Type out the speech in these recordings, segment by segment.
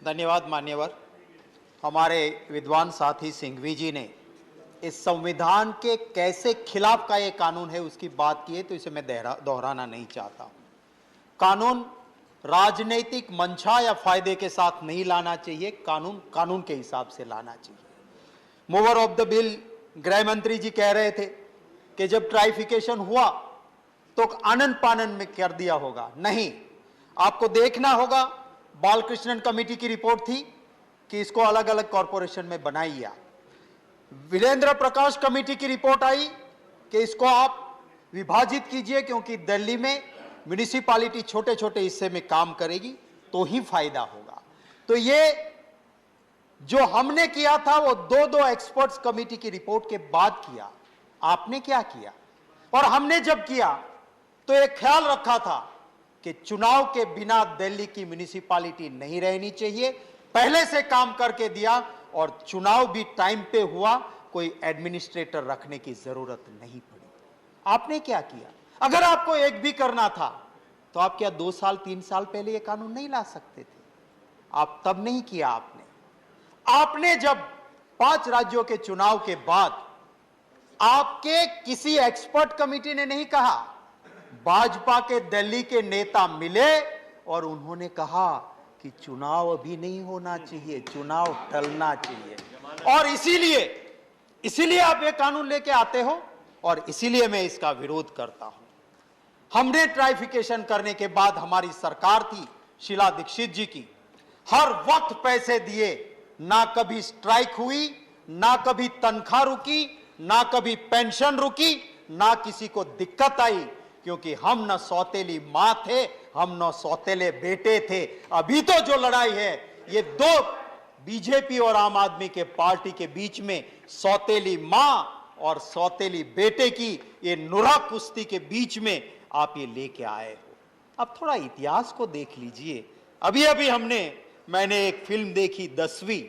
धन्यवाद मान्यवर। हमारे विद्वान साथी सिंघवी जी ने इस संविधान के कैसे खिलाफ का ये कानून है उसकी बात की है, तो इसे मैं दोहराना नहीं चाहता। कानून राजनीतिक मंशा या फायदे के साथ नहीं लाना चाहिए, कानून कानून के हिसाब से लाना चाहिए। मूवर ऑफ द बिल गृह मंत्री जी कह रहे थे कि जब ट्राइफिकेशन हुआ तो आनंद पानन में कर दिया होगा। नहीं, आपको देखना होगा, बालकृष्णन कमेटी की रिपोर्ट थी कि इसको अलग अलग कॉरपोरेशन में बनाइए। वीरेंद्र प्रकाश कमेटी की रिपोर्ट आई कि इसको आप विभाजित कीजिए, क्योंकि दिल्ली में म्युनिसिपैलिटी छोटे छोटे हिस्से में काम करेगी तो ही फायदा होगा। तो ये जो हमने किया था वो दो एक्सपर्ट्स कमेटी की रिपोर्ट के बाद किया। आपने क्या किया? और हमने जब किया तो एक ख्याल रखा था कि चुनाव के बिना दिल्ली की म्युनिसिपैलिटी नहीं रहनी चाहिए। पहले से काम करके दिया और चुनाव भी टाइम पे हुआ, कोई एडमिनिस्ट्रेटर रखने की जरूरत नहीं पड़ी। आपने क्या किया? अगर आपको एक भी करना था तो आप क्या 2 साल 3 साल पहले ये कानून नहीं ला सकते थे? आप तब नहीं किया। आपने जब 5 राज्यों के चुनाव के बाद आपके किसी एक्सपर्ट कमेटी ने नहीं कहा, भाजपा के दिल्ली के नेता मिले और उन्होंने कहा कि चुनाव अभी नहीं होना चाहिए, चुनाव टलना चाहिए। और इसीलिए आप ये कानून लेके आते हो और इसीलिए मैं इसका विरोध करता हूं। हमने ट्राइफिकेशन करने के बाद हमारी सरकार थी शीला दीक्षित जी की, हर वक्त पैसे दिए, ना कभी स्ट्राइक हुई, ना कभी तनख्वाह रुकी, ना कभी पेंशन रुकी, ना किसी को दिक्कत आई, क्योंकि हम न सौतेली मां थे, हम न सौतेले बेटे थे। अभी तो जो लड़ाई है ये 2 बीजेपी और आम आदमी के पार्टी के बीच में सौतेली मां और सौतेली बेटे की ये नुरा कुश्ती के बीच में आप ये लेके आए हो। अब थोड़ा इतिहास को देख लीजिए। अभी मैंने एक फिल्म देखी 10वीं,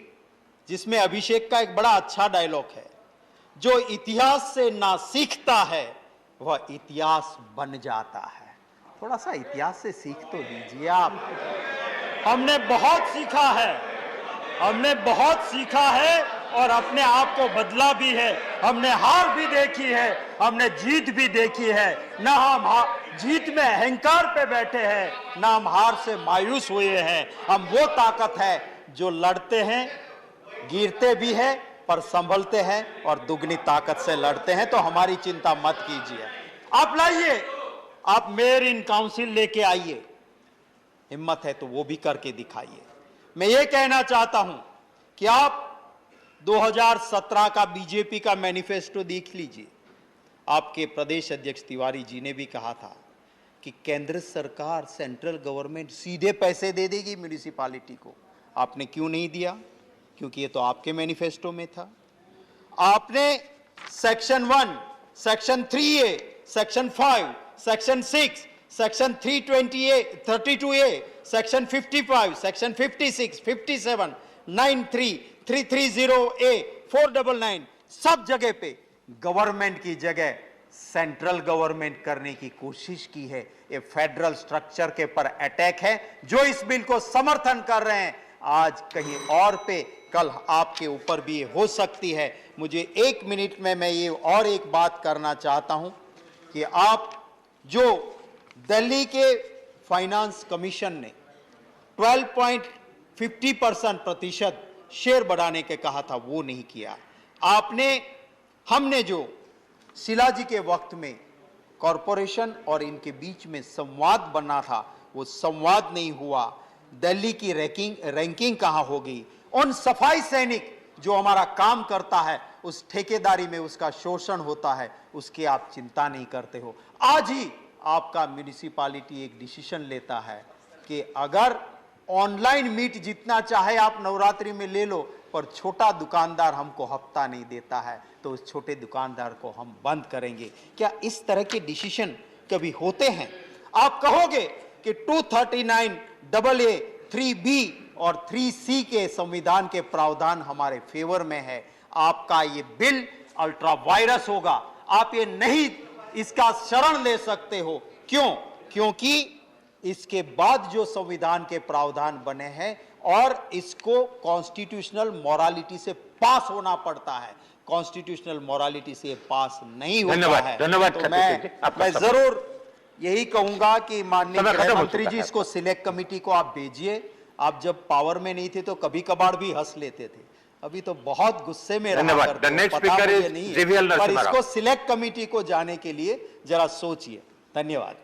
जिसमें अभिषेक का एक बड़ा अच्छा डायलॉग है, जो इतिहास से ना सीखता है वह इतिहास बन जाता है। थोड़ा सा इतिहास से सीख तो लीजिए आप। हमने बहुत सीखा है और अपने आप को बदला भी है। हमने हार भी देखी है, हमने जीत भी देखी है। ना हम जीत में अहंकार पे बैठे हैं, ना हम हार से मायूस हुए हैं। हम वो ताकत है जो लड़ते हैं, गिरते भी है पर संभलते हैं और दुगनी ताकत से लड़ते हैं। तो हमारी चिंता मत कीजिए। आप लाइए, आप मेयर इन काउंसिल लेके आइए, हिम्मत है तो वो भी करके दिखाइए। मैं ये कहना चाहता हूं कि आप 2017 का बीजेपी का मैनिफेस्टो देख लीजिए। आपके प्रदेश अध्यक्ष तिवारी जी ने भी कहा था कि केंद्र सरकार, सेंट्रल गवर्नमेंट सीधे पैसे दे देगी म्युनिसिपैलिटी को। आपने क्यों नहीं दिया? क्योंकि ये तो आपके मैनिफेस्टो में था। आपने section 1, section 3A, section 5, section 6, section 32A, section 55, section 56, 57, 93, 330A, 499 सब जगह पे गवर्नमेंट की जगह सेंट्रल गवर्नमेंट करने की कोशिश की है। ये फेडरल स्ट्रक्चर के पर अटैक है। जो इस बिल को समर्थन कर रहे हैं, आज कहीं और पे कल आपके ऊपर भी हो सकती है। मुझे 1 मिनट में मैं ये और एक बात करना चाहता हूं कि आप जो दिल्ली के फाइनेंस कमीशन ने 12.50% शेयर बढ़ाने के कहा था, वो नहीं किया हमने जो शीला जी के वक्त में कॉरपोरेशन और इनके बीच में संवाद बना था, वो संवाद नहीं हुआ। दिल्ली की रैंकिंग कहां हो गई? उन सफाई सैनिक जो हमारा काम करता है, उस ठेकेदारी में उसका शोषण होता है, उसकी आप चिंता नहीं करते हो। आज ही आपका म्युनिसिपैलिटी एक डिसीजन लेता है कि अगर ऑनलाइन मीट जितना चाहे आप नवरात्रि में ले लो, पर छोटा दुकानदार हमको हफ्ता नहीं देता है, तो उस छोटे दुकानदार को हम बंद करेंगे। क्या इस तरह के डिसीजन कभी होते हैं? आप कहोगे कि 239AA, 3B और 3C के संविधान के प्रावधान हमारे फेवर में है। आपका ये बिल अल्ट्रा वायरस होगा, आप ये नहीं इसका शरण ले सकते हो। क्यों? क्योंकि इसके बाद जो संविधान के प्रावधान बने हैं और इसको कॉन्स्टिट्यूशनल मोरालिटी से पास होना पड़ता है। कॉन्स्टिट्यूशनल मोरालिटी से पास नहीं होता है। धन्यवाद तो मैं जरूर यही कहूंगा कि माननीय गृह मंत्री जी, इसको सिलेक्ट कमेटी को आप भेजिए। आप जब पावर में नहीं थे तो कभी कभार भी हंस लेते थे, अभी तो बहुत गुस्से में रहा करते हो, पता मुझे नहीं है, पर इसको सिलेक्ट कमेटी को जाने के लिए जरा सोचिए। धन्यवाद।